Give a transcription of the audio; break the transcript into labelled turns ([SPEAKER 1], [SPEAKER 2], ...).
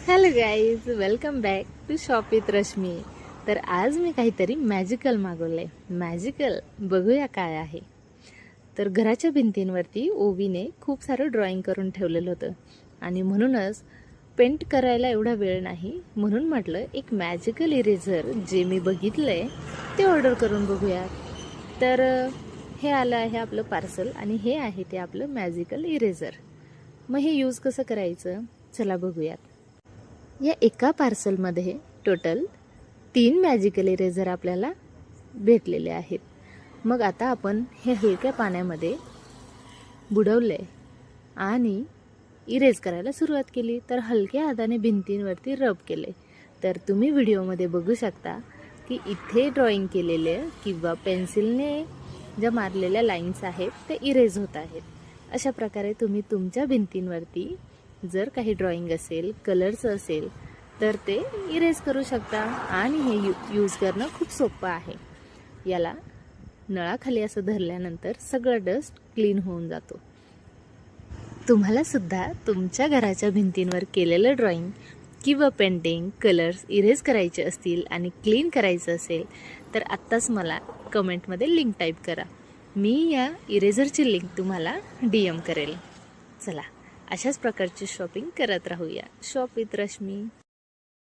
[SPEAKER 1] Hello guys, welcome back to shop with Rashmi. तर आज मी काहीतरी मॅजिकल मागवलं आहे. मॅजिकल बघूया काय आहे. तर घराच्या भिंतींवरती ओवीने खूप सारं ड्रॉइंग करून ठेवलेलं होतं आणि म्हणूनच पेंट करायला एवढा वेळ नाही, म्हणून म्हटलं एक मॅजिकल इरेझर जे मी बघितलं आहे ते ऑर्डर करून बघूया. तर हे आलं आहे आपलं पार्सल आणि हे आहे ते आपलं मॅजिकल इरेझर. मग हे यूज कसं करायचं चला बघूयात. या एका पार्सलमध्ये टोटल 3 मॅजिकल इरेझर आपल्याला भेटलेले आहेत. मग आता आपण हे हलक्या पाण्यामध्ये बुडवले आणि इरेज करायला सुरुवात केली. तर हलक्या हाताने भिंतींवरती रब केले. तर तुम्ही व्हिडिओमध्ये बघू शकता की इथे ड्रॉइंग केलेले किंवा पेन्सिलने ज्या मारलेल्या लाईन्स आहेत ते इरेज होत आहेत. अशा प्रकारे तुम्ही तुमच्या भिंतींवरती जर काही ड्रॉइंग असेल, कलरचं असेल तर ते इरेज करू शकता आणि हे यूज करणं खूप सोपं आहे. याला नळाखाली असं धरल्यानंतर सगळं डस्ट क्लीन होऊन जातो. तुम्हाला सुद्धा तुमच्या घराच्या भिंतींवर केलेलं ड्रॉइंग किंवा पेंटिंग, कलर्स इरेज करायचे असतील आणि क्लीन करायचं असेल तर आत्ताच मला कमेंटमध्ये लिंक टाईप करा. मी या इरेझरची लिंक तुम्हाला DM करेल. चला अशाच प्रकारची शॉपिंग करत राहूया. Shop with Rashmi.